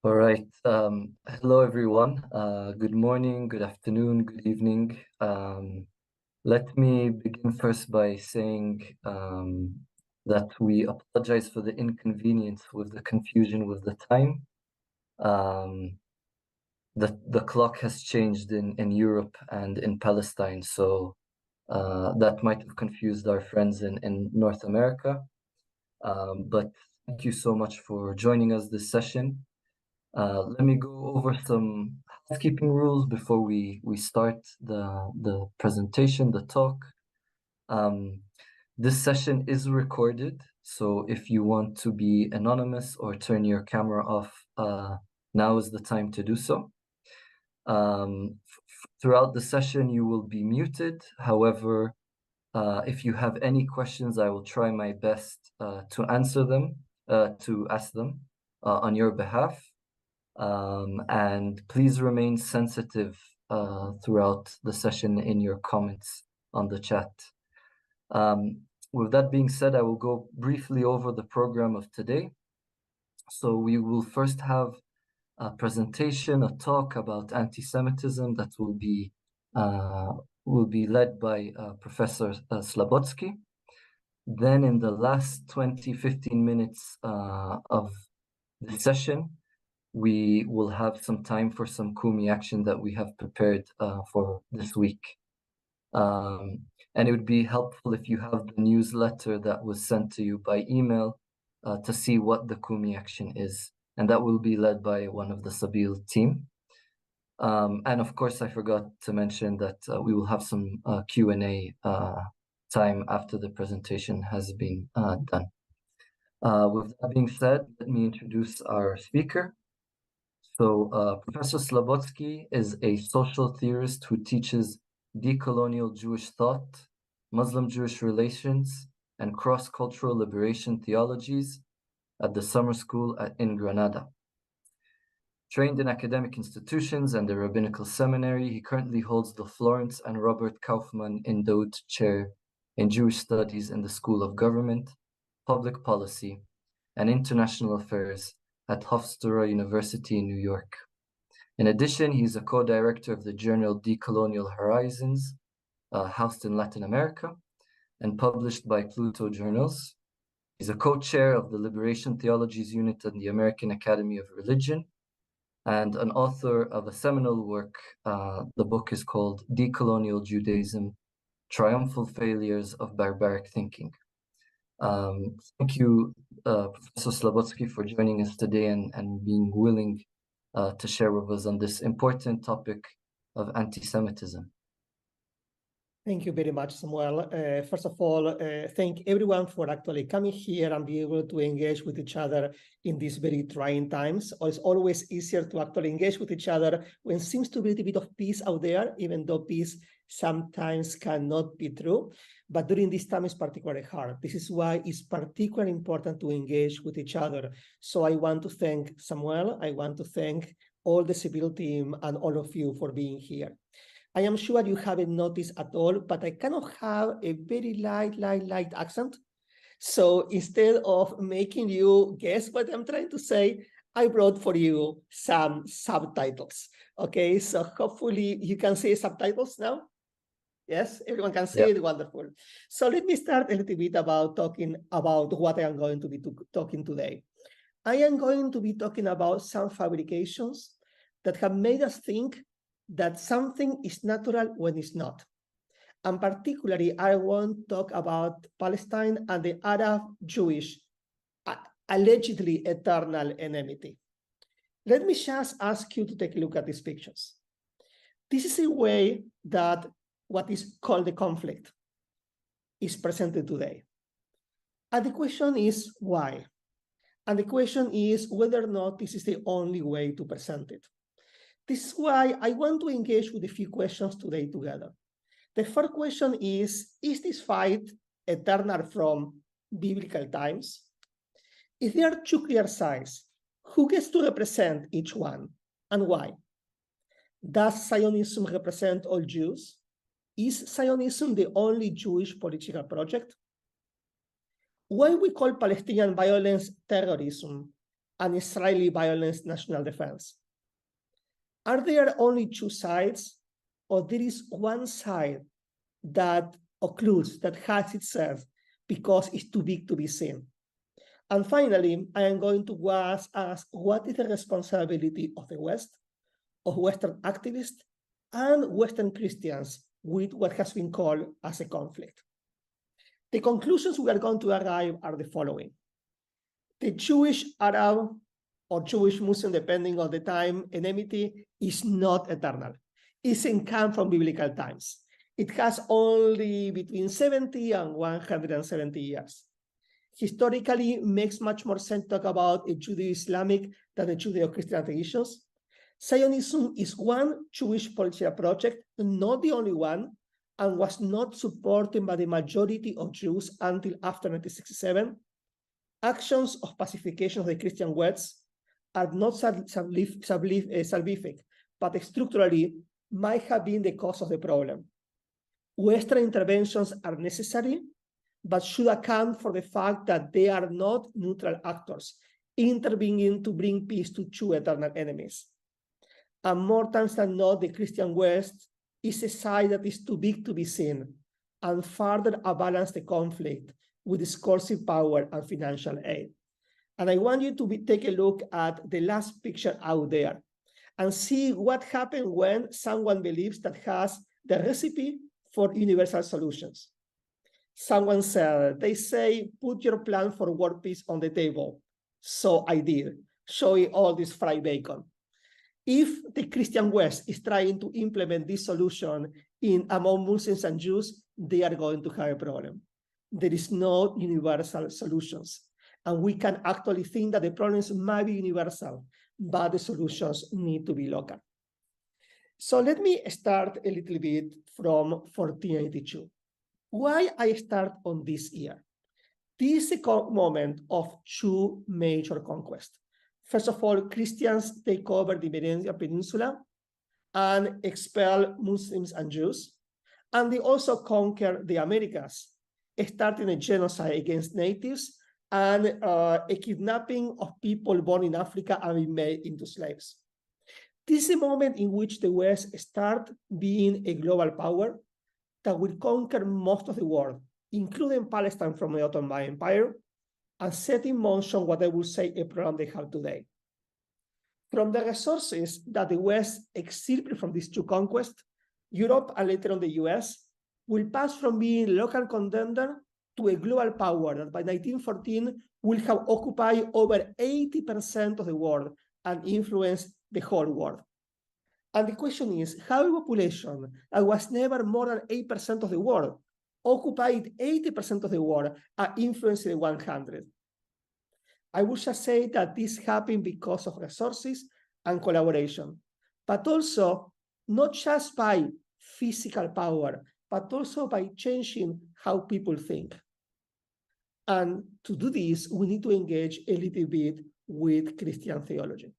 All right. Hello, everyone. Good morning, good afternoon, good evening. Let me begin first by saying that we apologize for the inconvenience with the confusion with the time. The clock has changed in Europe and in Palestine, so that might have confused our friends in North America. But thank you so much for joining us this session. Let me go over some housekeeping rules before we start the presentation, the talk. This session is recorded, so if you want to be anonymous or turn your camera off, now is the time to do so. Throughout the session, you will be muted. However, if you have any questions, I will try my best to answer them, to ask them on your behalf. And please remain sensitive throughout the session in your comments on the chat. With that being said, I will go briefly over the program of today. So we will first have a presentation, a talk about anti-Semitism that will be led by Professor Slabotsky. Then in the last 20-15 minutes of the session, we will have some time for some Kumi action that we have prepared for this week. And it would be helpful if you have the newsletter that was sent to you by email to see what the Kumi action is. And that will be led by one of the Sabil team. And of course, I forgot to mention that we will have some Q&A time after the presentation has been done. With that being said, let me introduce our speaker. So Professor Slabotsky is a social theorist who teaches decolonial Jewish thought, Muslim-Jewish relations, and cross-cultural liberation theologies at the summer school in Granada. Trained in academic institutions and the rabbinical seminary, he currently holds the Florence and Robert Kaufman Endowed Chair in Jewish Studies in the School of Government, Public Policy, and International Affairs at Hofstra University in New York. In addition, he is a co-director of the journal Decolonial Horizons, housed in Latin America, and published by Pluto Journals. He's a co-chair of the Liberation Theologies Unit at the American Academy of Religion, and an author of a seminal work. The book is called Decolonial Judaism, Triumphal Failures of Barbaric Thinking. Thank you, Professor Slabotsky, for joining us today and being willing to share with us on this important topic of anti-Semitism. Thank you very much, Samuel. First of all, thank everyone for actually coming here and be able to engage with each other in these very trying times. It's always easier to actually engage with each other when it seems to be a little bit of peace out there, even though peace sometimes cannot be true. But during this time, it's particularly hard. This is why it's particularly important to engage with each other. So I want to thank Samuel. I want to thank all the civil team and all of you for being here. I am sure you haven't noticed at all, but I kind of have a very light accent. So instead of making you guess what I'm trying to say, I brought for you some subtitles. Okay, so hopefully you can see subtitles now. Yes, everyone can see it. Wonderful. So let me start a little bit about talking about what I am going to be talking today. I am going to be talking about some fabrications that have made us think that something is natural when it's not. And particularly, I want to talk about Palestine and the Arab-Jewish allegedly eternal enmity. Let me just ask you to take a look at these pictures. This is a way that what is called the conflict is presented today. And the question is why? And the question is whether or not this is the only way to present it. This is why I want to engage with a few questions today together. The first question is this fight eternal from biblical times? If there are two clear sides, who gets to represent each one and why? Does Zionism represent all Jews? Is Zionism the only Jewish political project? Why we call Palestinian violence terrorism and Israeli violence national defense. Are there only two sides, or there is one side that occludes, that hides itself because it's too big to be seen? And finally, I am going to ask what is the responsibility of the West, of Western activists, and Western Christians with what has been called as a conflict. The conclusions we are going to arrive are the following. The Jewish, Arab, or Jewish Muslim, depending on the time, enmity is not eternal. It's come from biblical times. It has only between 70 and 170 years. Historically, makes much more sense to talk about a Judeo-Islamic than a Judeo-Christian traditions. Zionism is one Jewish political project, not the only one, and was not supported by the majority of Jews until after 1967. Actions of pacification of the Christian West are not salvific, but structurally might have been the cause of the problem. Western interventions are necessary, but should account for the fact that they are not neutral actors, intervening to bring peace to two eternal enemies. And more times than not, the Christian West is a side that is too big to be seen, and further balance the conflict with discursive power and financial aid. And I want you to take a look at the last picture out there and see what happens when someone believes that has the recipe for universal solutions. Someone said, they say, put your plan for world peace on the table. So I did, showing all this fried bacon. If the Christian West is trying to implement this solution among Muslims and Jews, they are going to have a problem. There is no universal solutions. And we can actually think that the problems might be universal, but the solutions need to be local. So let me start a little bit from 1482. Why I start on this year? This is a moment of two major conquests. First of all, Christians take over the Iberian Peninsula and expel Muslims and Jews. And they also conquer the Americas, starting a genocide against natives and a kidnapping of people born in Africa and being made into slaves. This is a moment in which the West starts being a global power that will conquer most of the world, including Palestine from the Ottoman Empire, and set in motion what I would say a program they have today. From the resources that the West excerpted from these two conquests, Europe and later on the US will pass from being a local contender to a global power that by 1914 will have occupied over 80% of the world and influenced the whole world. And the question is, how a population that was never more than 8% of the world occupied 80% of the world and influenced the 100? I would just say that this happened because of resources and collaboration, but also not just by physical power, but also by changing how people think. And to do this, we need to engage a little bit with Christian theology.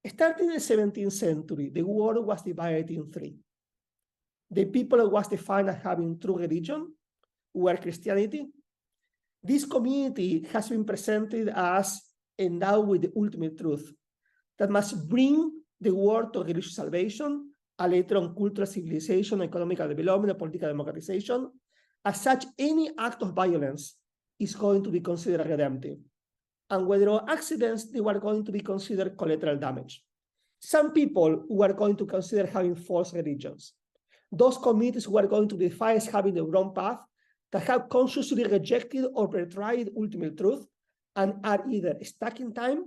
Starting in the 17th century, the world was divided in three. The people was defined as having true religion, were Christianity. This community has been presented as endowed with the ultimate truth that must bring the world to religious salvation, and later on cultural civilization, economic development, and political democratization. As such, any act of violence is going to be considered redemptive. And where there are accidents, they were going to be considered collateral damage. Some people were going to consider having false religions. Those communities were going to be defined as having the wrong path, that have consciously rejected or betrayed ultimate truth, and are either stuck in time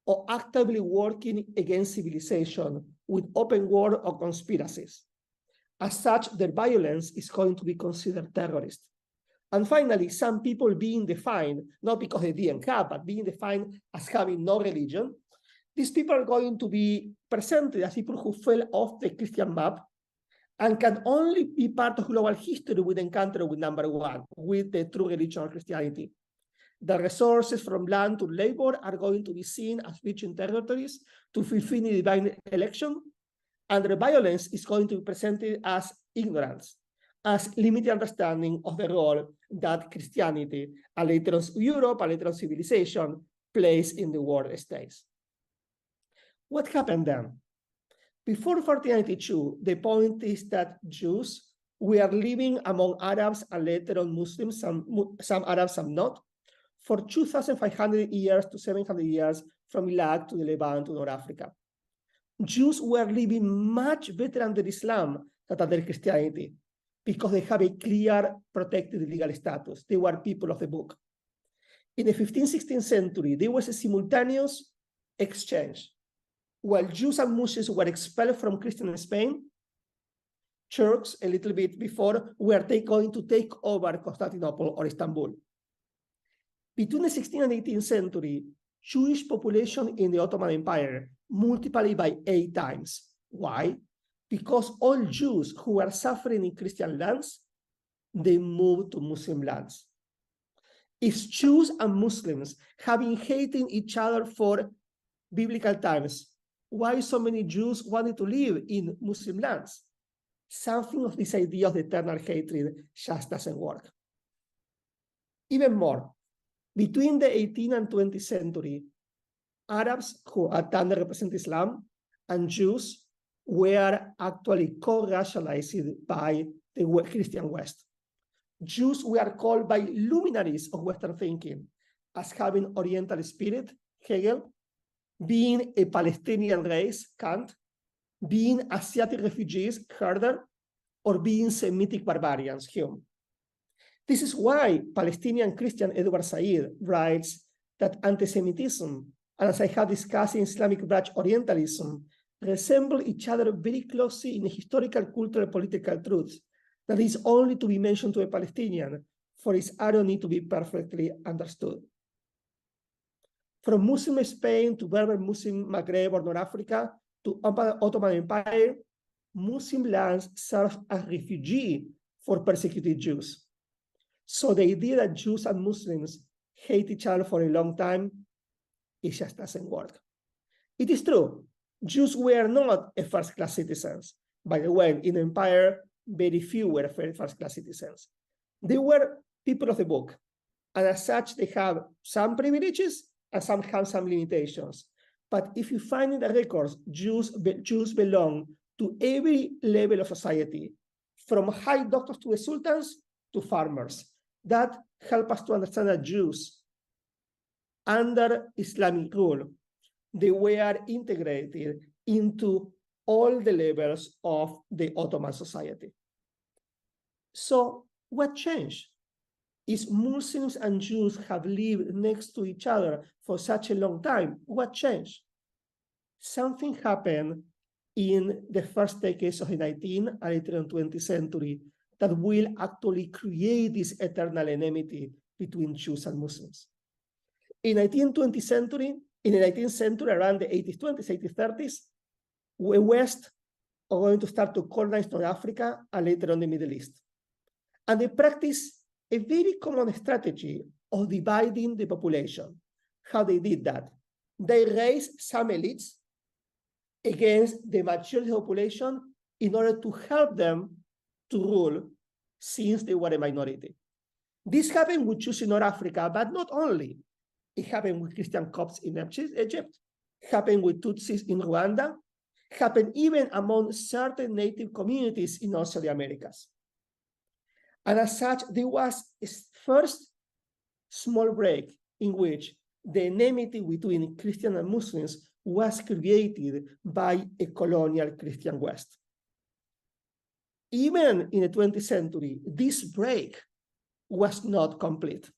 or actively working against civilization with open war or conspiracies. As such, their violence is going to be considered terrorist. And finally, some people being defined, not because they didn't have, but being defined as having no religion, these people are going to be presented as people who fell off the Christian map and can only be part of global history with encounter with number one, with the true religion of Christianity. The resources from land to labor are going to be seen as reaching territories to fulfill the divine election, and the violence is going to be presented as ignorance, as limited understanding of the role that Christianity, and later on Europe, and later on civilization, place in the world states. What happened then? Before 1492, the point is that Jews were living among Arabs and later on Muslims, some Arabs, some not, for 2,500 years to 700 years from Iraq to the Levant to North Africa. Jews were living much better under Islam than under Christianity because they have a clear protected legal status. They were people of the book. In the 15th, 16th century, there was a simultaneous exchange. While Jews and Muslims were expelled from Christian Spain, Turks, a little bit before, were going to take over Constantinople or Istanbul. Between the 16th and 18th century, Jewish population in the Ottoman Empire multiplied by 8 times. Why? Because all Jews who were suffering in Christian lands, they moved to Muslim lands. If Jews and Muslims have been hating each other for biblical times, why so many Jews wanted to live in Muslim lands? Something of this idea of eternal hatred just doesn't work. Even more, between the 18th and 20th century, Arabs who underrepresented Islam and Jews were actually co-racialized by the Christian West. Jews were called by luminaries of Western thinking as having Oriental spirit, Hegel, being a Palestinian race, Kant, being Asiatic refugees, Herder, or being Semitic barbarians, Hume. This is why Palestinian Christian Edward Said writes that anti-Semitism, and as I have discussed in Islamic branch Orientalism, resemble each other very closely in historical, cultural, political truths that is only to be mentioned to a Palestinian for its irony to be perfectly understood. From Muslim Spain to Berber Muslim Maghreb or North Africa to Ottoman Empire, Muslim lands served as refugee for persecuted Jews. So the idea that Jews and Muslims hate each other for a long time, it just doesn't work. It is true, Jews were not a first-class citizens. By the way, in the empire, very few were first-class citizens. They were people of the book, and as such, they have some privileges and some have some limitations. But if you find in the records, Jews belong to every level of society, from high doctors to the sultans to farmers. That helps us to understand that Jews, under Islamic rule, they were integrated into all the levels of the Ottoman society. So what changed? Is Muslims and Jews have lived next to each other for such a long time. What changed? Something happened in the first decades of the 19th and later in 20th century that will actually create this eternal enmity between Jews and Muslims. In the 19th century, around the 1820s, 1830s, the West are going to start to colonize North Africa and later on the Middle East. And they practice a very common strategy of dividing the population. How they did that? They raised some elites against the majority of the population in order to help them to rule since they were a minority. This happened with Jews in North Africa, but not only. It happened with Christian Copts in Egypt, happened with Tutsis in Rwanda, happened even among certain native communities in also the Americas. And as such, there was a first small break in which the enmity between Christians and Muslims was created by a colonial Christian West. Even in the 20th century, this break was not complete.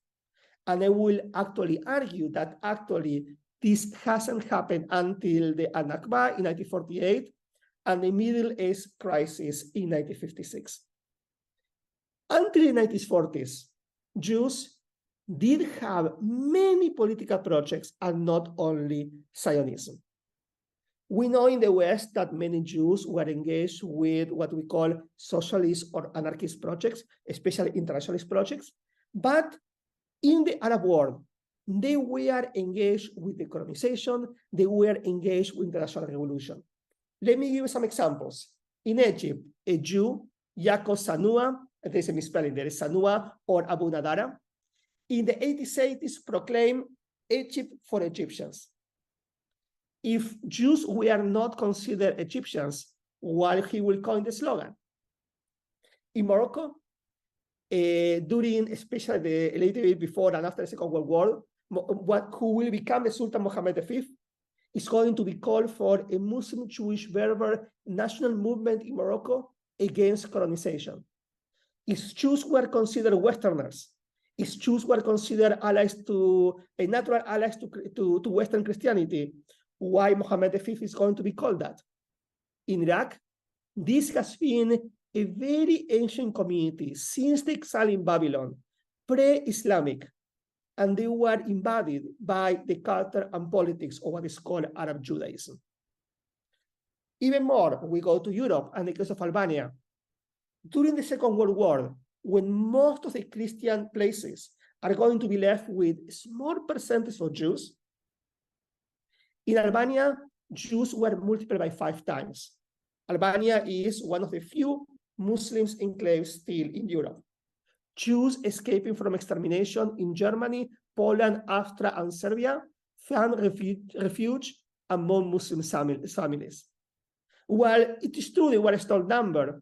And I will actually argue that actually this hasn't happened until the Al-Nakba in 1948 and the Middle East crisis in 1956. Until the 1940s, Jews did have many political projects and not only Zionism. We know in the West that many Jews were engaged with what we call socialist or anarchist projects, especially internationalist projects. But in the Arab world, they were engaged with decolonization, they were engaged with international revolution. Let me give you some examples. In Egypt, a Jew, Yaakov Sanua, there's a misspelling there, is Sanua or Abu Nadara, in the 80s proclaimed Egypt for Egyptians. If Jews were not considered Egyptians, what he will coin the slogan. In Morocco, during especially the later bit before and after the Second World War, who will become the Sultan Mohammed V is going to be called for a Muslim Jewish Berber national movement in Morocco against colonization. If Jews were considered Westerners, if Jews were considered allies to natural allies to Western Christianity, why Mohammed V is going to be called that? In Iraq, this has been a very ancient community since the exile in Babylon, pre-Islamic, and they were invaded by the culture and politics of what is called Arab Judaism. Even more, we go to Europe and the case of Albania. During the Second World War, when most of the Christian places are going to be left with a small percentage of Jews, in Albania, Jews were multiplied by 5 times. Albania is one of the few Muslims enclaves still in Europe. Jews escaping from extermination in Germany, Poland, Austria, and Serbia found refuge among Muslim families. While it is true they were a small number,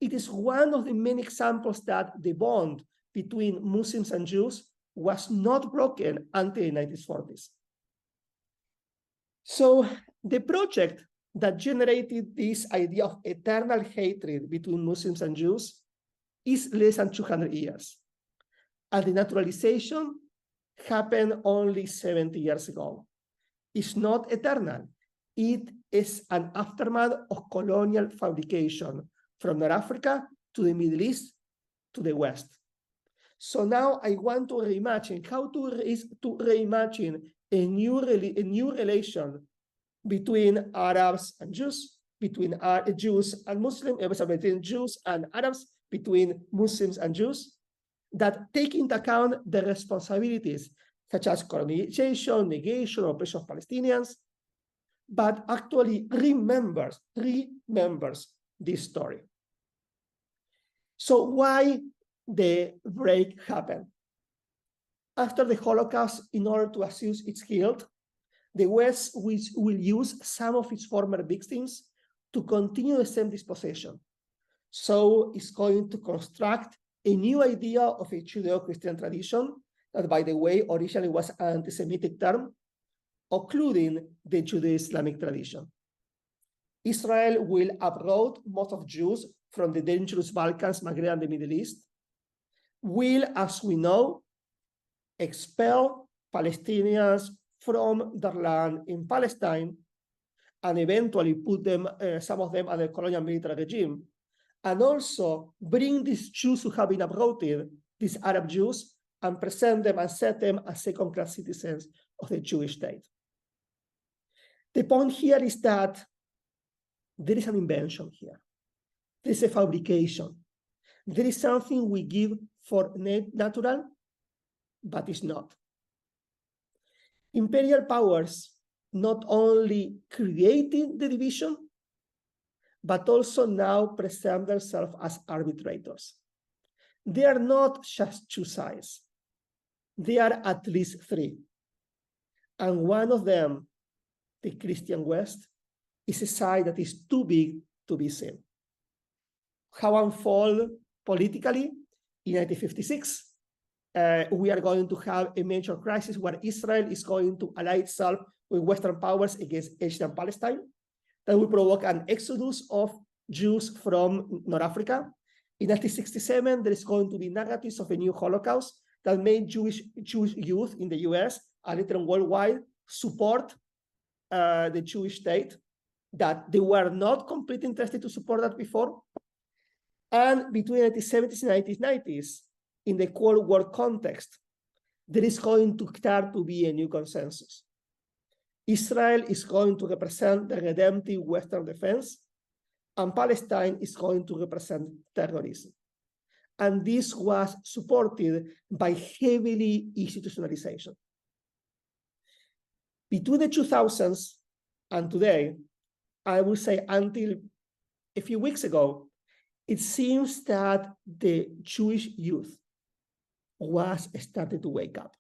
it is one of the many examples that the bond between Muslims and Jews was not broken until the 1940s. So the project that generated this idea of eternal hatred between Muslims and Jews is less than 200 years. And the naturalization happened only 70 years ago. It's not eternal. It is an aftermath of colonial fabrication from North Africa to the Middle East to the West. So now I want to reimagine how to reimagine a new relation between Arabs and Jews, between Jews and Muslims, between Jews and Arabs, between Muslims and Jews, that take into account the responsibilities such as colonization, negation, oppression of Palestinians, but actually remembers this story. So why the break happened? After the Holocaust, in order to assess its guilt, the West will use some of its former victims to continue the same dispossession. So it's going to construct a new idea of a Judeo-Christian tradition that, by the way, originally was an anti-Semitic term, occluding the Judeo-Islamic tradition. Israel will uproot most of Jews from the dangerous Balkans, Maghreb, and the Middle East, will, as we know, expel Palestinians from their land in Palestine, and eventually put them, some of them, under colonial military regime, and also bring these Jews who have been uprooted, these Arab Jews, and present them and set them as second-class citizens of the Jewish state. The point here is that there is an invention here. There is a fabrication. There is something we give for natural, but it's not. Imperial powers not only created the division, but also now present themselves as arbitrators. They are not just 2 sides. They are at least 3. And one of them, the Christian West, is a side that is too big to be seen. How unfold politically? In 1956, we are going to have a major crisis where Israel is going to ally itself with Western powers against Egypt and Palestine. That will provoke an exodus of Jews from North Africa. In 1967, there is going to be narratives of a new Holocaust that made Jewish youth in the US and later worldwide support the Jewish state, that they were not completely interested to support that before. And between the 1970s and 1990s, in the Cold War context, there is going to start to be a new consensus. Israel is going to represent the redemptive Western defense, and Palestine is going to represent terrorism. And this was supported by heavily institutionalization. Between the 2000s and today, I would say until a few weeks ago, it seems that the Jewish youth was starting to wake up.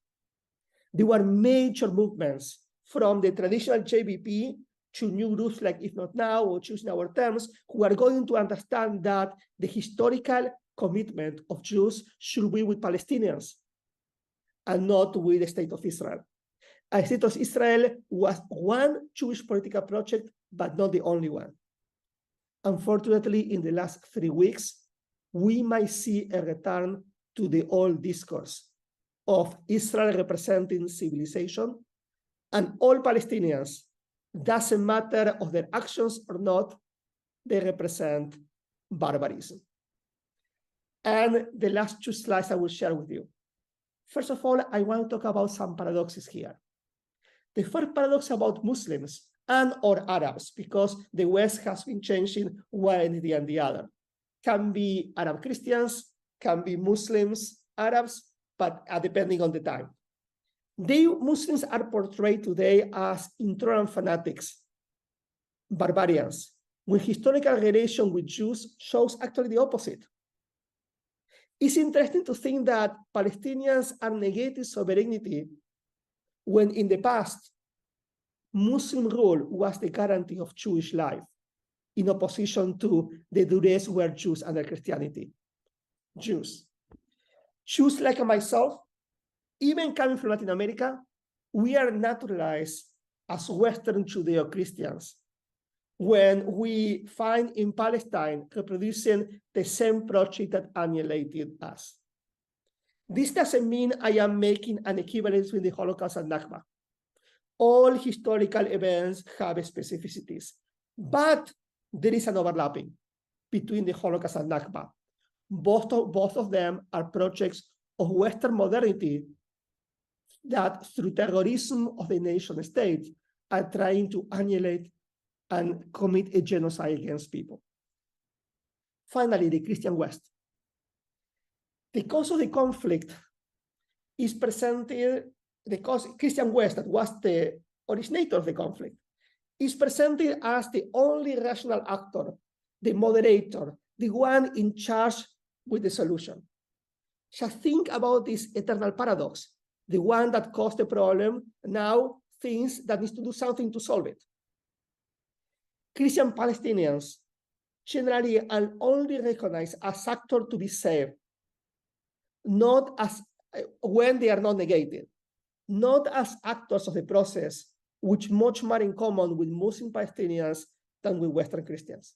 There were major movements from the traditional JVP to new groups like If Not Now or Choosing Our Terms, who are going to understand that the historical commitment of Jews should be with Palestinians and not with the State of Israel. The State of Israel was one Jewish political project, but not the only one. Unfortunately, in the last 3 weeks, we might see a return to the old discourse of Israel representing civilization and all Palestinians, doesn't matter of their actions or not, they represent barbarism. And the last 2 slides I will share with you. First of all, I want to talk about some paradoxes here. The first paradox about Muslims and or Arabs, because the West has been changing one entity and the other. Can be Arab Christians, can be Muslims, Arabs, but depending on the time. The Muslims are portrayed today as intolerant fanatics, barbarians, when historical relation with Jews shows actually the opposite. It's interesting to think that Palestinians are negating sovereignty when in the past, Muslim rule was the guarantee of Jewish life, in opposition to the duress were Jews under Christianity. Jews like myself, even coming from Latin America, we are naturalized as Western Judeo-Christians when we find in Palestine reproducing the same project that annihilated us. This doesn't mean I am making an equivalence with the Holocaust and Nakba. All historical events have specificities, but there is an overlapping between the Holocaust and Nakba. Both of them are projects of Western modernity that through terrorism of the nation state are trying to annihilate and commit a genocide against people. Finally, the Christian West. The cause of the conflict is presented, Christian West, that was the originator of the conflict, is presented as the only rational actor, the moderator, the one in charge with the solution. Just think about this eternal paradox. The one that caused the problem now thinks that needs to do something to solve it. Christian Palestinians generally are only recognized as actors to be saved, not as when they are not negated, not as actors of the process, which much more in common with Muslim Palestinians than with Western Christians.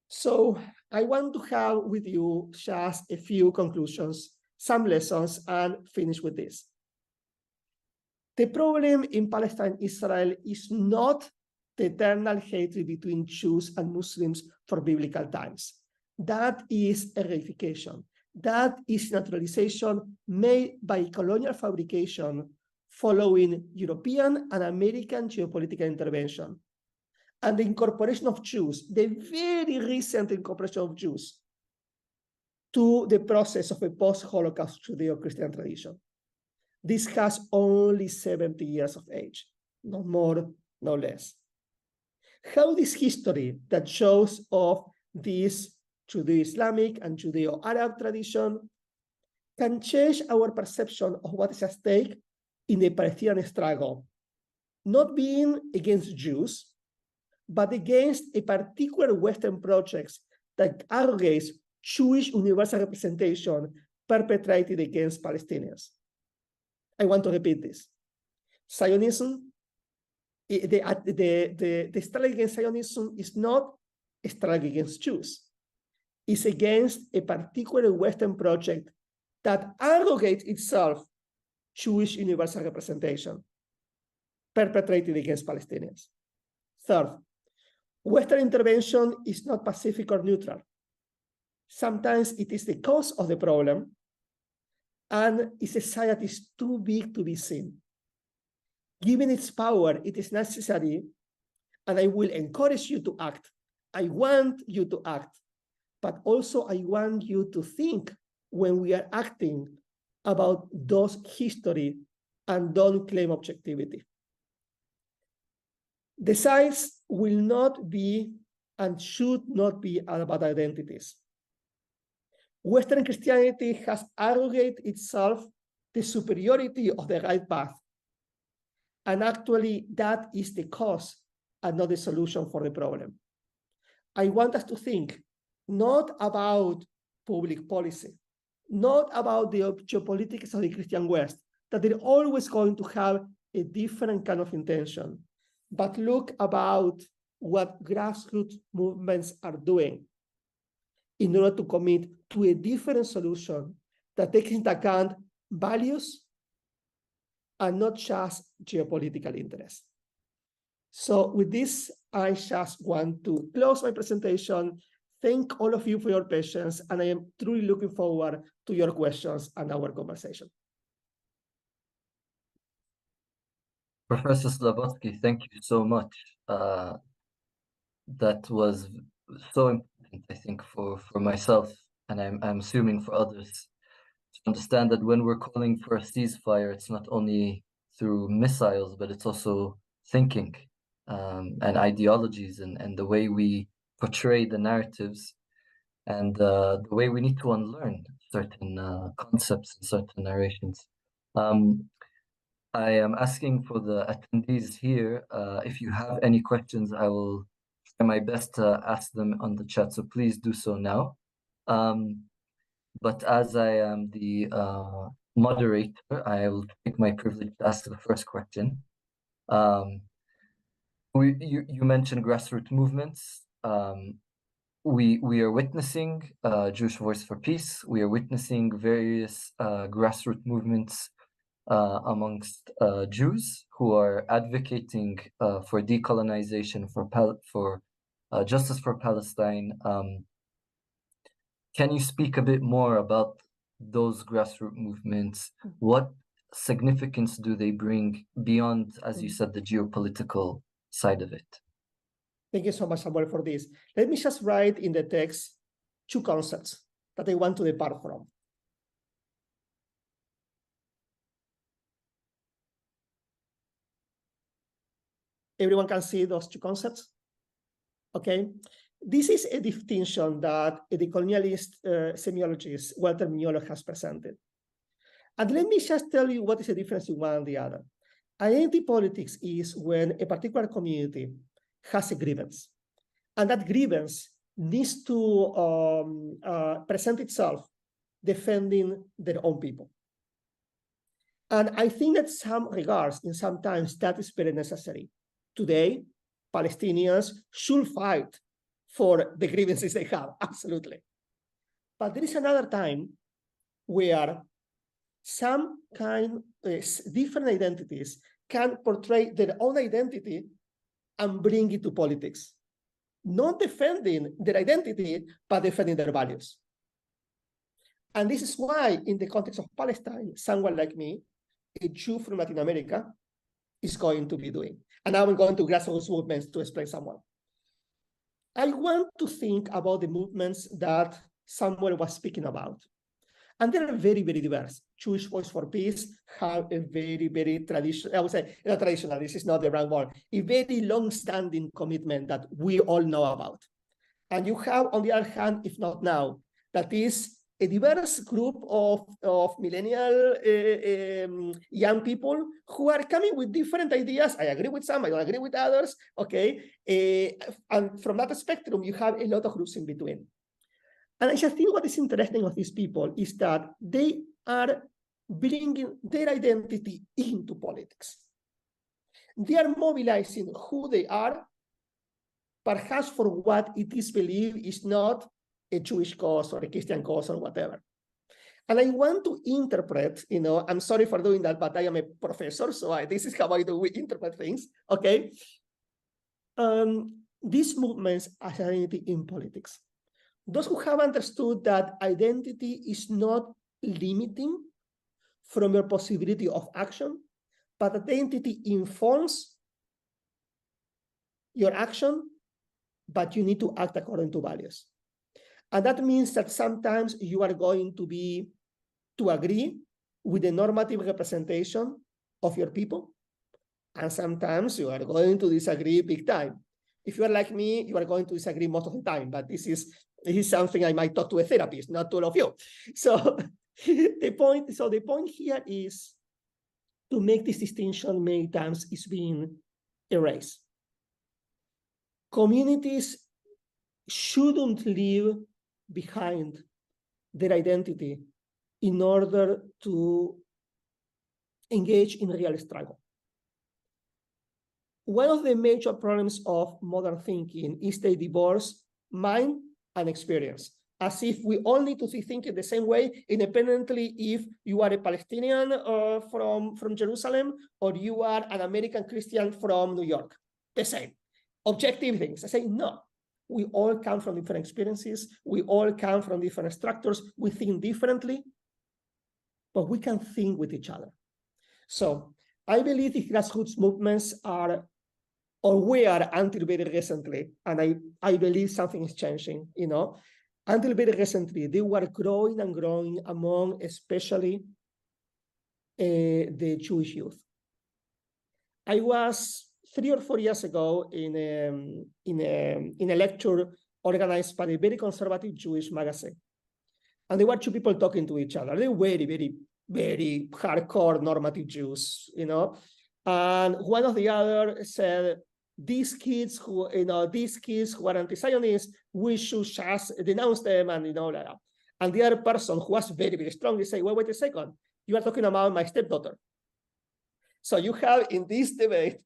So I want to have with you just a few conclusions, some lessons, and finish with this. The problem in Palestine-Israel is not the eternal hatred between Jews and Muslims for biblical times. That is a reification. That is naturalization made by colonial fabrication following European and American geopolitical intervention. And the incorporation of Jews, the very recent incorporation of Jews to the process of a post-Holocaust Judeo-Christian tradition. This has only 70 years of age, no more, no less. How this history that shows of this Judeo-Islamic and Judeo-Arab tradition can change our perception of what is at stake in the Palestinian struggle, not being against Jews, but against a particular Western project that arrogates Jewish universal representation perpetrated against Palestinians. I want to repeat this. Zionism, the struggle against Zionism is not a struggle against Jews. It's against a particular Western project that arrogates itself Jewish universal representation perpetrated against Palestinians. Third, Western intervention is not pacific or neutral. Sometimes it is the cause of the problem, and its society is too big to be seen. Given its power, it is necessary, and I will encourage you to act. I want you to act, but also I want you to think when we are acting about those history and don't claim objectivity. The sides will not be and should not be about identities. Western Christianity has arrogated itself the superiority of the right path. And actually, that is the cause and not the solution for the problem. I want us to think not about public policy, not about the geopolitics of the Christian West, that they're always going to have a different kind of intention, but look about what grassroots movements are doing in order to commit to a different solution that takes into account values and not just geopolitical interests. So with this, I just want to close my presentation. Thank all of you for your patience, and I am truly looking forward to your questions and our conversation. Professor Slabowski, thank you so much. That was so important, I think, for myself, and I'm assuming for others, to understand that when we're calling for a ceasefire, it's not only through missiles, but it's also thinking and ideologies and the way we portray the narratives and the way we need to unlearn certain concepts and certain narrations. I am asking for the attendees here, if you have any questions, I will try my best to ask them on the chat, so please do so now. But as I am the moderator, I will take my privilege to ask the first question. You mentioned grassroots movements. We are witnessing Jewish Voice for Peace. We are witnessing various grassroots movements amongst Jews who are advocating for decolonization, for justice for Palestine. Can you speak a bit more about those grassroots movements? What significance do they bring beyond, as you said, the geopolitical side of it? Thank you so much, Samuel, for this. Let me just write in the text two concepts that I want to depart from. Everyone can see those two concepts? Okay. This is a distinction that a decolonialist semiologist, Walter Mignolo, has presented. And let me just tell you what is the difference in one and the other. Identity politics is when a particular community has a grievance, and that grievance needs to present itself defending their own people. And I think that some regards, in sometimes, that is very necessary. Today, Palestinians should fight for the grievances they have, absolutely. But there is another time where some kind of different identities can portray their own identity and bring it to politics, not defending their identity, but defending their values. And this is why, in the context of Palestine, someone like me, a Jew from Latin America, is going to be doing. And now I'm going to grassroots movements to explain someone. I want to think about the movements that Samuel was speaking about. And they are very, very diverse. Jewish Voice for Peace have a very, very traditional, I would say, not traditional, this is not the right word, a very long-standing commitment that we all know about. And you have, on the other hand, if not now, that is a diverse group of millennial young people who are coming with different ideas. I agree with some, I don't agree with others, okay? And from that spectrum, you have a lot of groups in between. And I just think what is interesting of these people is that they are bringing their identity into politics. They are mobilizing who they are, perhaps for what it is believed is not a Jewish cause or a Christian cause or whatever. And I want to interpret, I'm sorry for doing that, but I am a professor, so this is how I do interpret things, okay? These movements as identity in politics. Those who have understood that identity is not limiting from your possibility of action, but identity informs your action, but you need to act according to values. And that means that sometimes you are going to agree with the normative representation of your people, and sometimes you are going to disagree big time. If you are like me, you are going to disagree most of the time, but this is something I might talk to a therapist, not to all of you. So the point here is to make this distinction many times is being erased. Communities shouldn't leave behind their identity in order to engage in real struggle. One of the major problems of modern thinking is they divorce mind and experience, as if we all need to see thinking the same way, independently if you are a Palestinian from Jerusalem or you are an American Christian from New York. The same. Objective things. I say, no. We all come from different experiences. We all come from different structures. We think differently, but we can think with each other. So I believe the grassroots movements are, or were until very recently, and I believe something is changing, you know. Until very recently, they were growing and growing among especially the Jewish youth. I was 3 or 4 years ago in a lecture organized by a very conservative Jewish magazine. And there were 2 people talking to each other. They were very, very, very hardcore normative Jews, you know. And one of the other said, these kids who are anti-Zionists, we should just denounce them and, you know, like that. And the other person who was very, very strongly say, well, wait a second, you are talking about my stepdaughter. So you have in this debate,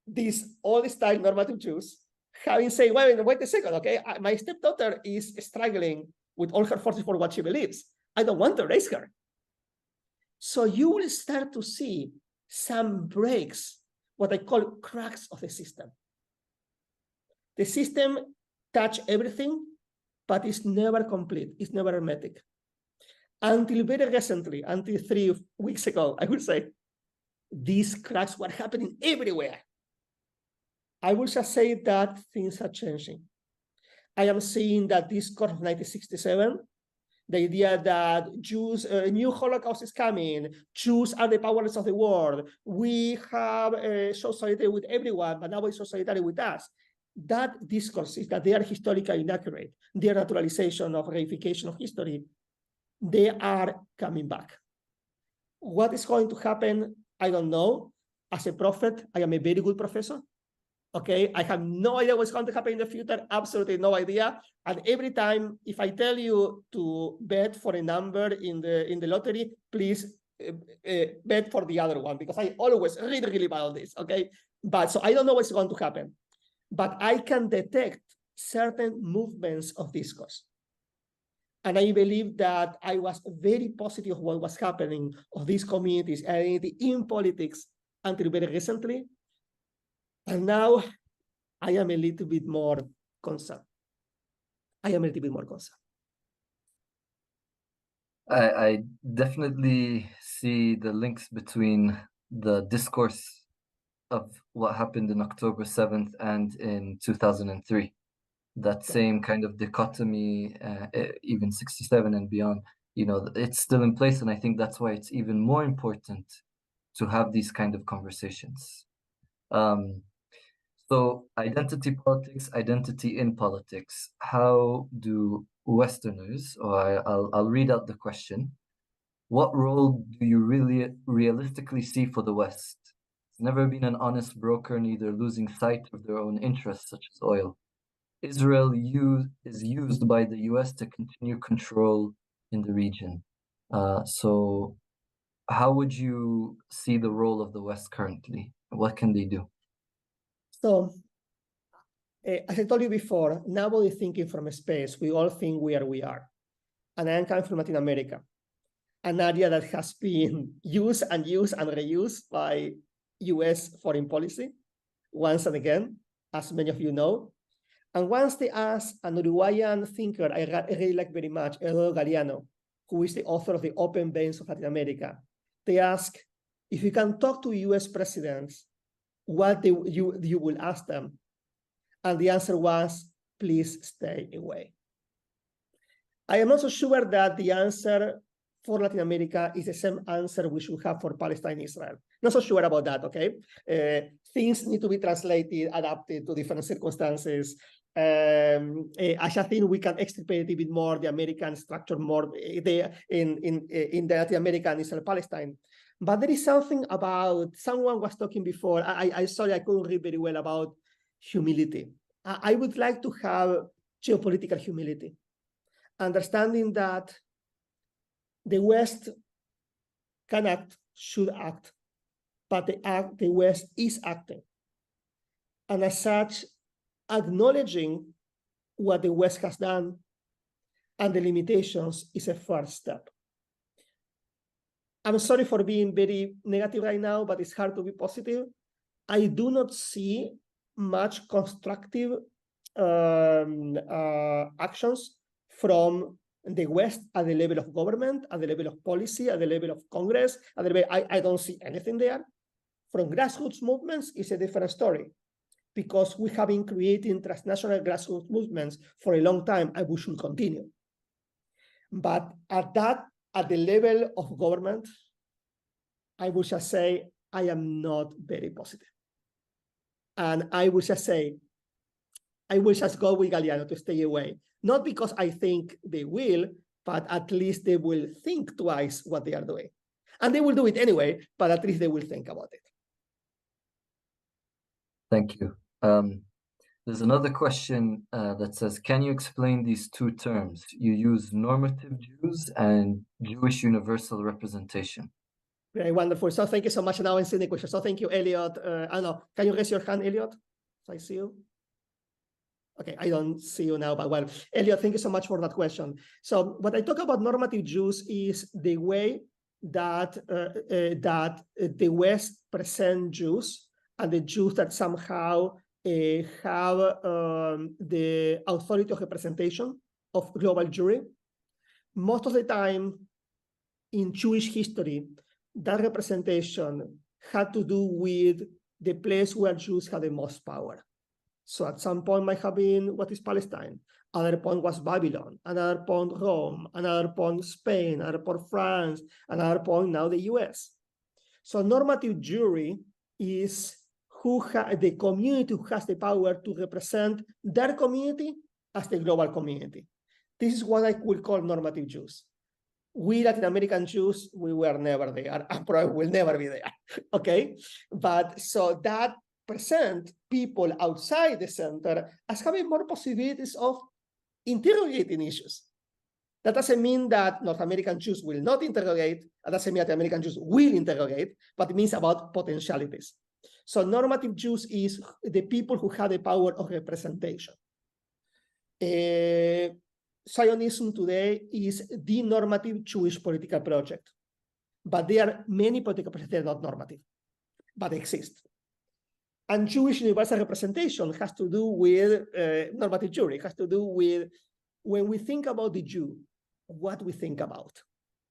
these old-style normative Jews having said, well, wait a second, okay, my stepdaughter is struggling with all her forces for what she believes. I don't want to raise her. So you will start to see some breaks, what I call cracks of the system. The system touches everything, but it's never complete. It's never hermetic. Until very recently, until 3 weeks ago, I would say, these cracks were happening everywhere. I will just say that things are changing. I am seeing that this course of 1967, the idea that Jews, a new Holocaust is coming, Jews are the powerless of the world, we have solidarity with everyone, but now it's solidarity with us. That discourse is that they are historically inaccurate, their naturalization of reification of history, they are coming back. What is going to happen? I don't know. As a prophet, I am a very good professor. Okay, I have no idea what's going to happen in the future, absolutely no idea. And every time, if I tell you to bet for a number in the lottery, please bet for the other one, because I always really, really bad on this, okay? But so I don't know what's going to happen, but I can detect certain movements of discourse. And I believe that I was very positive of what was happening of these communities and in politics until very recently. And now I am a little bit more concerned. I definitely see the links between the discourse of what happened in October 7th and in 2003. That same kind of dichotomy, even 67 and beyond, you know, it's still in place. And I think that's why it's even more important to have these kind of conversations. So identity politics, identity in politics. How do Westerners, or I'll read out the question. What role do you really realistically see for the West? It's never been an honest broker, neither losing sight of their own interests, such as oil. Israel is used by the US to continue control in the region. So how would you see the role of the West currently? What can they do? So, as I told you before, nobody thinking from space. We all think where we are. And I am coming from Latin America, an area that has been used and reused by US foreign policy, once and again, as many of you know. And once they asked an Uruguayan thinker I really like very much, Eduardo Galeano, who is the author of The Open Veins of Latin America, they asked, if you can talk to US presidents, what you will ask them? And the answer was, please stay away. I am also sure that the answer for Latin America is the same answer we should have for Palestine-Israel. Not so sure about that, okay? Things need to be translated, adapted to different circumstances. I just think we can extrapolate a bit more the American structure more in the Latin American Israel-Palestine. But there is something about, someone was talking before, sorry, I couldn't read very well about humility. I would like to have geopolitical humility, understanding that the West can act, should act, but the West is acting. And as such, acknowledging what the West has done and the limitations is a first step. I'm sorry for being very negative right now, but it's hard to be positive. I do not see much constructive actions from the West at the level of government, at the level of policy, at the level of Congress. At the level, I don't see anything there. From grassroots movements, it's a different story, because we have been creating transnational grassroots movements for a long time, and we should continue. But at the level of government, I would just say I am not very positive. And I would just say, I will just go with Galliano to stay away. Not because I think they will, but at least they will think twice what they are doing. And they will do it anyway, but at least they will think about it. Thank you. There's another question that says, can you explain these two terms? You use normative Jews and Jewish universal representation. Very wonderful. So thank you so much. Now I'm seeing the question. So thank you, Elliot. I don't know. Can you raise your hand, Elliot? So I see you. Okay, I don't see you now, but well, Elliot, thank you so much for that question. So what I talk about normative Jews is the way that the West present Jews, and the Jews that somehow have the authority of representation of global jury. Most of the time in Jewish history, that representation had to do with the place where Jews had the most power. So at some point might have been what is Palestine. Another point was Babylon. Another point Rome. Another point Spain. Another point France. Another point now the US. So normative jury is the community who has the power to represent their community as the global community. This is what I would call normative Jews. We Latin American Jews, we were never there, and probably will never be there, okay? But so that present people outside the center as having more possibilities of interrogating issues. That doesn't mean that North American Jews will not interrogate, that doesn't mean that American Jews will interrogate, but it means about potentialities. So normative Jews is the people who have the power of representation. Zionism today is the normative Jewish political project, but there are many political projects that are not normative, but exist. And Jewish universal representation has to do with normative jury, has to do with when we think about the Jew, what we think about,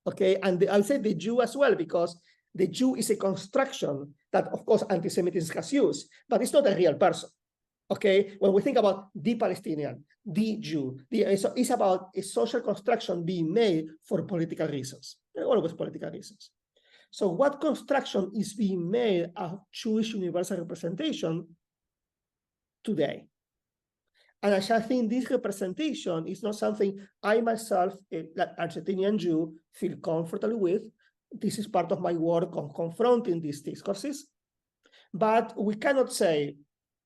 okay? And I'll say the Jew as well, because the Jew is a construction that, of course, anti-Semitism has used, but it's not a real person, okay? When we think about the Palestinian, the Jew, it's about a social construction being made for political reasons, always political reasons. So what construction is being made of Jewish universal representation today? And I think this representation is not something I myself, an Argentinian Jew, feel comfortable with. This is part of my work on confronting these discourses. But we cannot say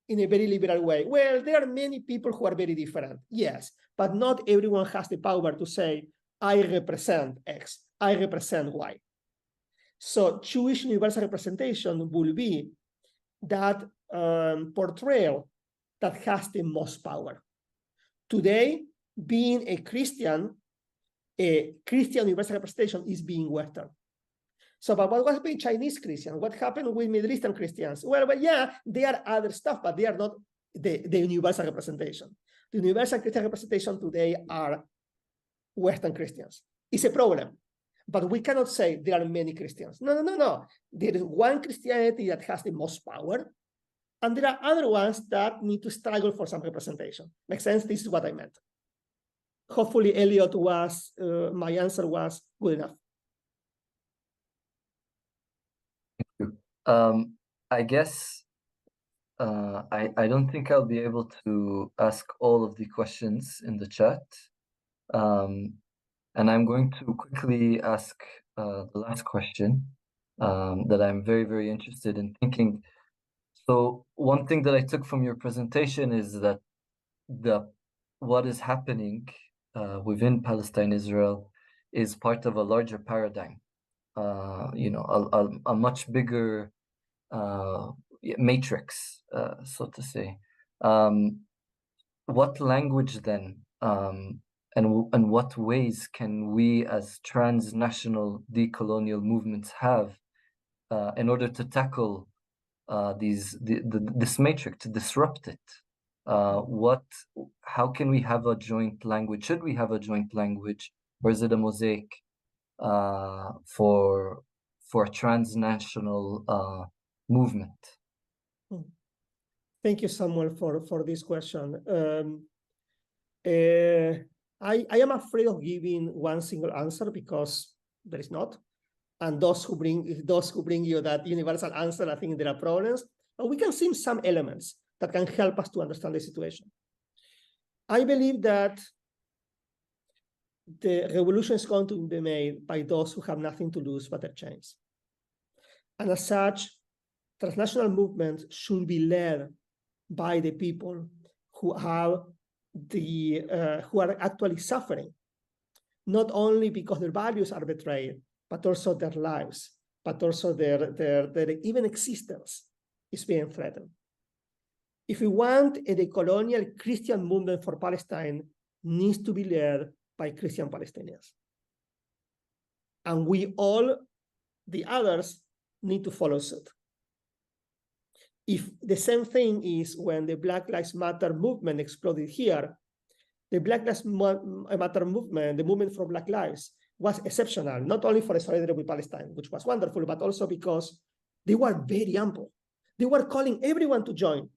in a very liberal way, well, there are many people who are very different. Yes, but not everyone has the power to say, I represent X, I represent Y. So Jewish universal representation will be that portrayal that has the most power. Today, being a Christian universal representation is being Western. So, but what happened with Chinese Christians? What happened with Middle Eastern Christians? Well, but yeah, they are other stuff, but they are not the universal representation. The universal Christian representation today are Western Christians. It's a problem, but we cannot say there are many Christians. No. There is one Christianity that has the most power, and there are other ones that need to struggle for some representation. Makes sense? This is what I meant. Hopefully, Elliot my answer was good enough. I guess I don't think I'll be able to ask all of the questions in the chat. And I'm going to quickly ask the last question that I'm very, very interested in thinking. So one thing that I took from your presentation is that what is happening within Palestine-Israel is part of a larger paradigm, a much bigger matrix, so to say. What language then, and what ways can we as transnational decolonial movements have in order to tackle this matrix, to disrupt it? How can we have a joint language? Should we have a joint language, or is it a mosaic for a transnational movement? Thank you, Samuel, for this question. I am afraid of giving one single answer because there is not. And those who bring you that universal answer, I think there are problems. But we can see some elements that can help us to understand the situation. I believe that the revolution is going to be made by those who have nothing to lose but their chains. And as such, transnational movements should be led by the people who are actually suffering, not only because their values are betrayed, but also their lives, but also their even existence is being threatened. If we want a decolonial Christian movement for Palestine, needs to be led by Christian Palestinians. And we all, the others, need to follow suit. If the same thing is when the Black Lives Matter movement exploded here, the Black Lives Matter movement, the movement for Black Lives, was exceptional, not only for solidarity with Palestine, which was wonderful, but also because they were very ample. They were calling everyone to join,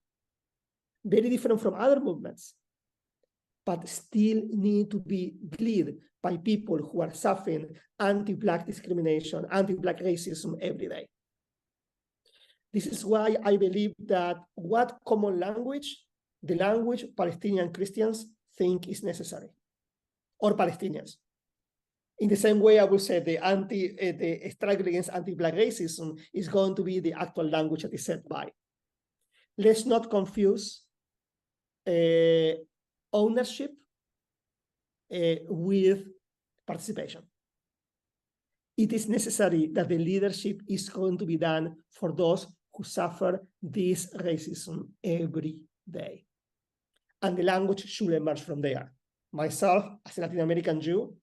very different from other movements, but still need to be led by people who are suffering anti-Black discrimination, anti-Black racism every day. This is why I believe that what common language, the language Palestinian Christians think is necessary, or Palestinians. In the same way, I would say the struggle against anti-Black racism is going to be the actual language that is set by. Let's not confuse ownership with participation. It is necessary that the leadership is going to be done for those who suffer this racism every day. And the language should emerge from there. Myself, as a Latin American Jew,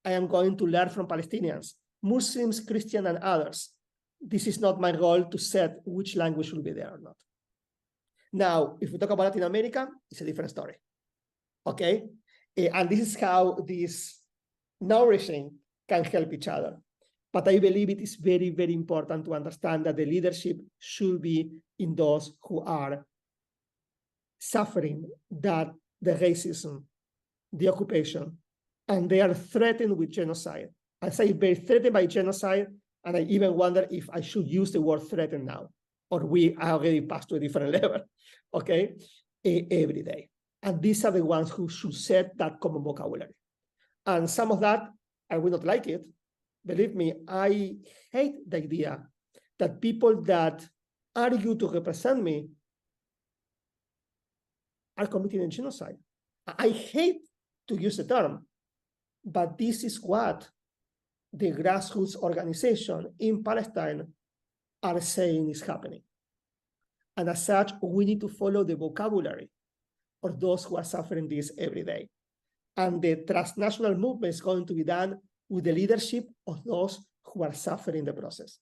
I am going to learn from Palestinians, Muslims, Christians, and others. This is not my role to set which language will be there or not. Now, if we talk about Latin America, it's a different story. Okay? And this is how this nourishing can help each other. But I believe it is very, very important to understand that the leadership should be in those who are suffering that the racism, the occupation, and they are threatened with genocide. I say very threatened by genocide, and I even wonder if I should use the word threatened now, or we are already passed to a different level, okay, every day. And these are the ones who should set that common vocabulary. And some of that, I will not like it. Believe me, I hate the idea that people that argue to represent me are committing a genocide. I hate to use the term, but this is what the grassroots organization in Palestine are saying is happening. And as such, we need to follow the vocabulary of those who are suffering this every day. And the transnational movement is going to be done with the leadership of those who are suffering the process.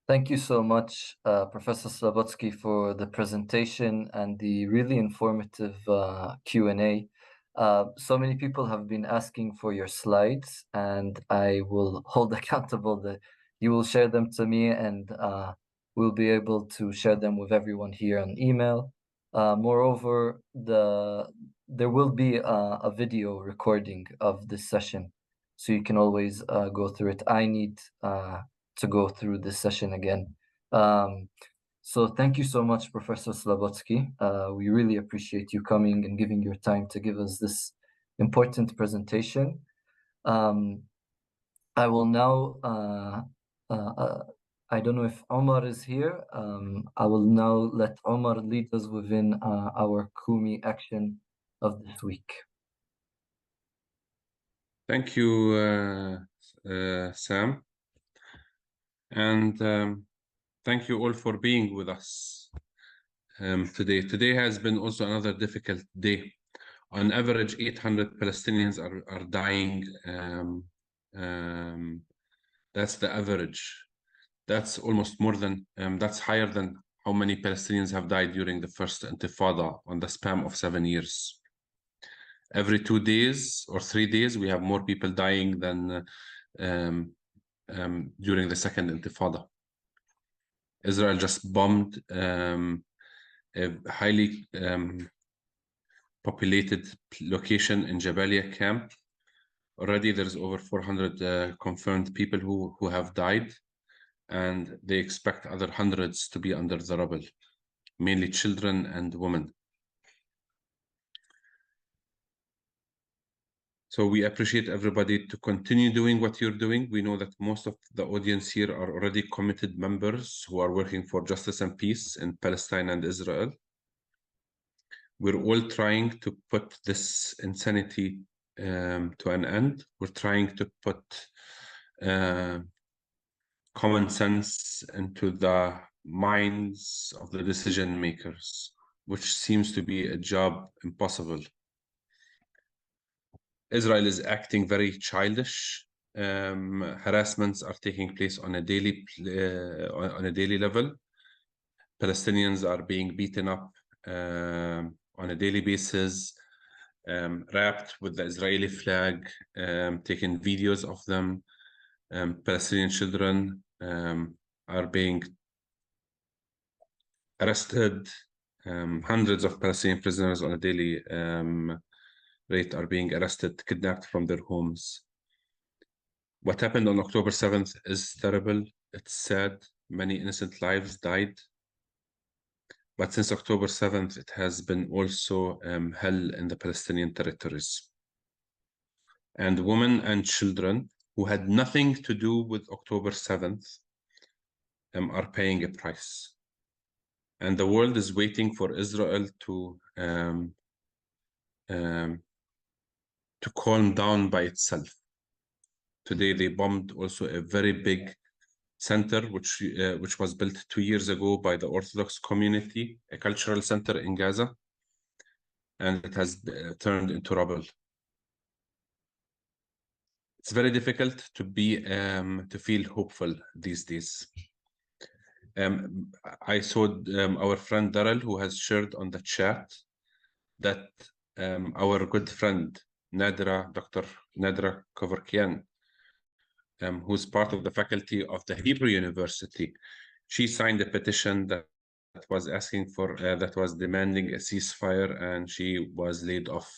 Thank you so much, Professor Slabotsky, for the presentation and the really informative Q&A. So many people have been asking for your slides, and I will hold accountable that you will share them to me, and we'll be able to share them with everyone here on email. Moreover, there will be a video recording of this session, so you can always go through it. I need go through this session again. So thank you so much, Professor Slabotsky. We really appreciate you coming and giving your time to give us this important presentation. I will now, I don't know if Omar is here. I will now let Omar lead us within our Kumi action of this week. Thank you, Sam. And thank you all for being with us today. Today has been also another difficult day. On average, 800 Palestinians are dying. That's the average. That's almost more than, that's higher than how many Palestinians have died during the first Intifada on the span of 7 years. Every 2 days or 3 days, we have more people dying than during the second Intifada. Israel just bombed a highly populated location in Jabalia camp. Already there's over 400 confirmed people who have died, and they expect other hundreds to be under the rubble, mainly children and women. So we appreciate everybody to continue doing what you're doing. We know that most of the audience here are already committed members who are working for justice and peace in Palestine and Israel. We're all trying to put this insanity to an end. We're trying to put common sense into the minds of the decision makers, which seems to be a job impossible. Israel is acting very childish. Harassments are taking place on a daily level. Palestinians are being beaten up on a daily basis, wrapped with the Israeli flag, taking videos of them. Palestinian children are being arrested. Hundreds of Palestinian prisoners on a daily rate are being arrested, kidnapped from their homes. What happened on October 7th is terrible. It's sad. Many innocent lives died. But since October 7th, it has been also hell in the Palestinian territories. And women and children who had nothing to do with October 7th are paying a price. And the world is waiting for Israel to calm down by itself. Today, they bombed also a very big center, which was built 2 years ago by the Orthodox community, a cultural center in Gaza, and it has turned into rubble. It's very difficult to be to feel hopeful these days. I saw our friend Daryl, who has shared on the chat that our good friend Dr. Nadra Kovarkian, who's part of the faculty of the Hebrew University, she signed a petition that was asking for, that was demanding a ceasefire, and she was laid off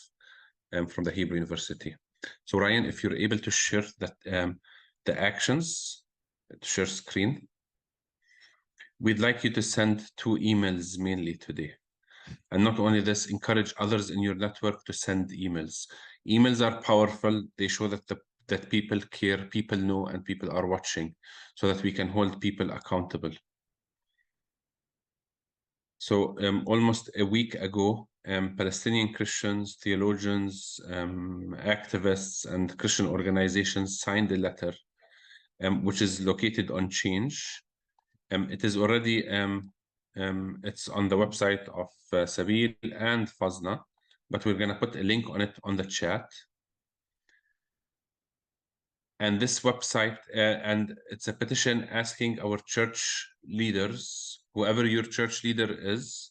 from the Hebrew University. So Ryan, if you're able to share that the actions, share screen, we'd like you to send 2 emails mainly today. And not only this, encourage others in your network to send emails. Emails are powerful. They show that that people care, people know, and people are watching, so that we can hold people accountable. So almost a week ago, Palestinian Christians, theologians, activists, and Christian organizations signed a letter, which is located on Change. It is already, it's on the website of Sabil and Fazna, but we're going to put a link on it on the chat. And this website, and it's a petition asking our church leaders, whoever your church leader is,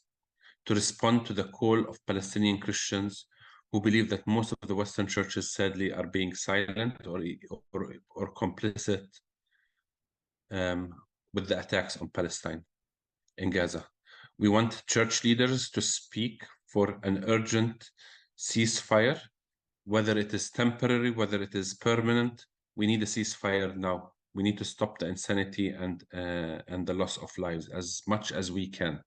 to respond to the call of Palestinian Christians who believe that most of the Western churches, sadly, are being silent or complicit with the attacks on Palestine in Gaza. We want church leaders to speak for an urgent ceasefire, whether it is temporary, whether it is permanent. We need a ceasefire now. We need to stop the insanity and the loss of lives as much as we can.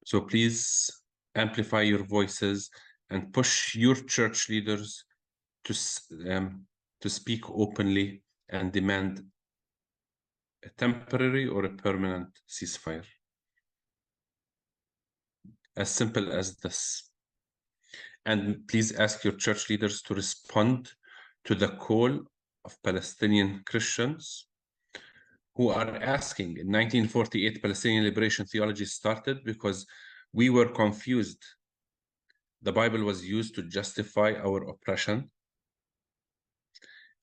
So please amplify your voices and push your church leaders to speak openly and demand a temporary or a permanent ceasefire. As simple as this. And please ask your church leaders to respond to the call of Palestinian Christians who are asking. In 1948, Palestinian liberation theology started because we were confused. The Bible was used to justify our oppression.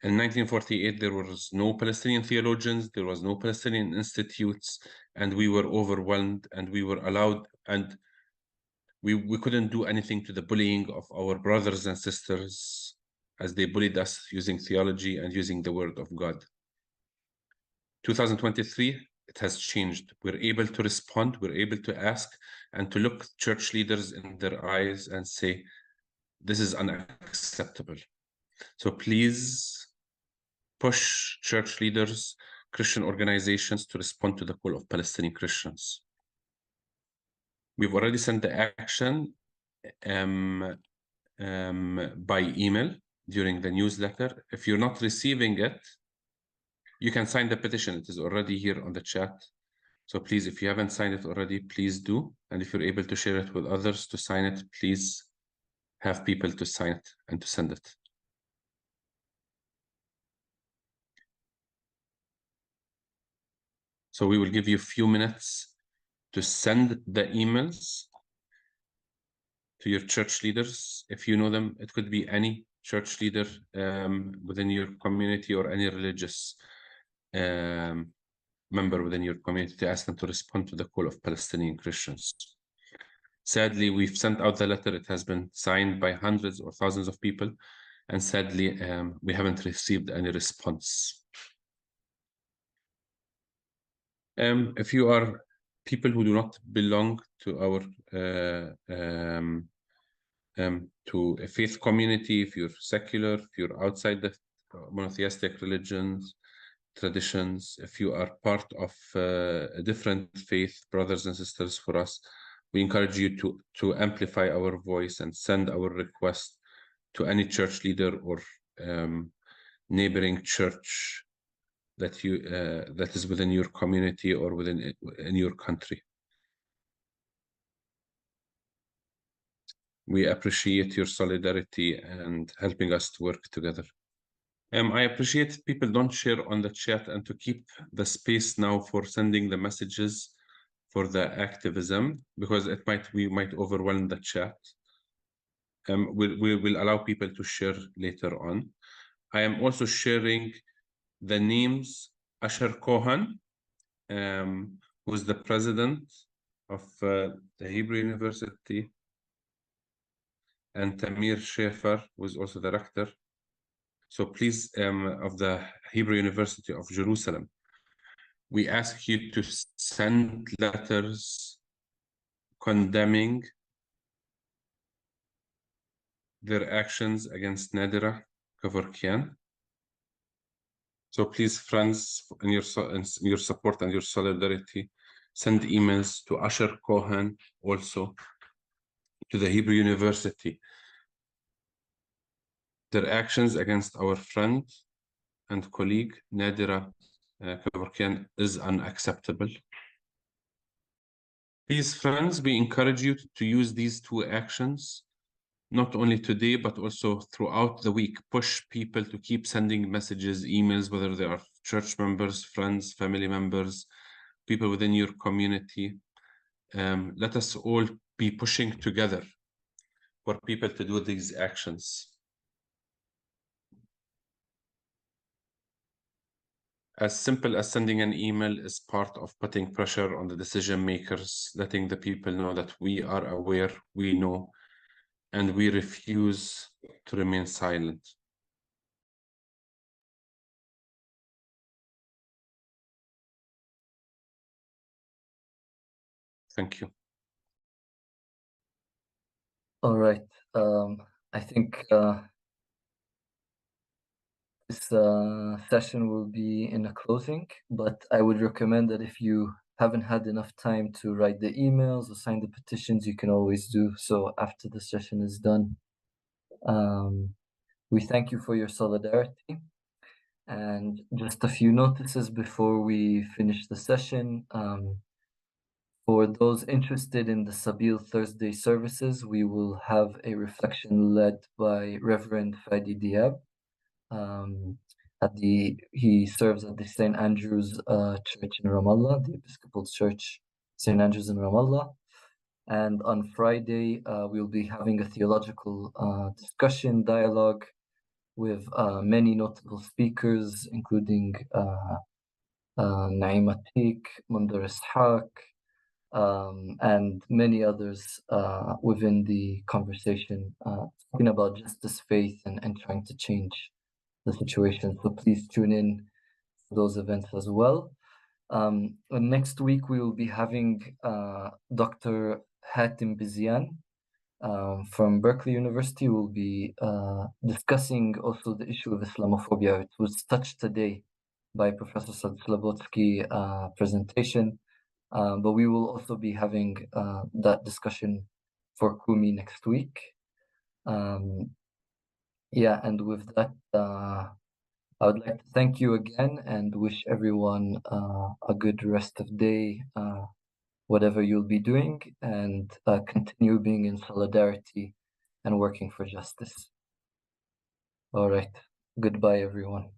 In 1948, there was no Palestinian theologians, there was no Palestinian institutes, and we were overwhelmed, and we were allowed, and we couldn't do anything to the bullying of our brothers and sisters as they bullied us using theology and using the word of God. 2023, it has changed. We're able to respond, we're able to ask, and to look church leaders in their eyes and say, this is unacceptable. So please push church leaders, Christian organizations to respond to the call of Palestinian Christians. We've already sent the action by email during the newsletter. If you're not receiving it, you can sign the petition. It is already here on the chat. So please, if you haven't signed it already, please do. And if you're able to share it with others to sign it, please have people to sign it and to send it. So we will give you a few minutes to send the emails to your church leaders. If you know them, it could be any church leader within your community or any religious member within your community to ask them to respond to the call of Palestinian Christians. Sadly, we've sent out the letter. It has been signed by hundreds or thousands of people. And sadly, we haven't received any response. If you are people who do not belong to our to a faith community, if you're secular, if you're outside the monotheistic religions, traditions, if you are part of a different faith, brothers and sisters, for us, we encourage you to amplify our voice and send our request to any church leader or neighboring church that you that is within your community or in your country. We appreciate your solidarity and helping us to work together. I appreciate people don't share on the chat and to keep the space now for sending the messages for the activism, because we might overwhelm the chat. We will allow people to share later on. I am also sharing the names. Asher Cohen, who is the president of the Hebrew University, and Tamir Schaefer, who is also the rector. So please, of the Hebrew University of Jerusalem, we ask you to send letters condemning their actions against Nadira Kevorkian. So please, friends, in your support and your solidarity, send emails to Asher Cohen, also to the Hebrew University. Their actions against our friend and colleague Nadira Kevorkian is unacceptable. Please, friends, we encourage you to use these two actions, not only today, but also throughout the week. Push people to keep sending messages, emails, whether they are church members, friends, family members, people within your community. Let us all be pushing together for people to do these actions. As simple as sending an email is part of putting pressure on the decision makers, letting the people know that we are aware, we know, and we refuse to remain silent. Thank you. All right. I think this session will be in a closing, but I would recommend that if you haven't had enough time to write the emails or sign the petitions, you can always do so after the session is done. We thank you for your solidarity. And just a few notices before we finish the session. For those interested in the Sabil Thursday services, we will have a reflection led by Reverend Fadi Diab. He serves at the St. Andrew's Church in Ramallah, the Episcopal Church St. Andrew's in Ramallah. And on Friday, we'll be having a theological discussion, dialogue with many notable speakers, including Naim Atik, Mundar Ishaq, and many others within the conversation, talking about justice, faith, and trying to change the situation. So please tune in for those events as well. Next week, we will be having Dr. Hatim Bizian from Berkeley University. Will be discussing also the issue of Islamophobia. It was touched today by Professor Slabotsky presentation, but we will also be having that discussion for Kumi next week. Yeah, and with that, I would like to thank you again and wish everyone a good rest of day, whatever you'll be doing, and continue being in solidarity and working for justice. All right. Goodbye, everyone.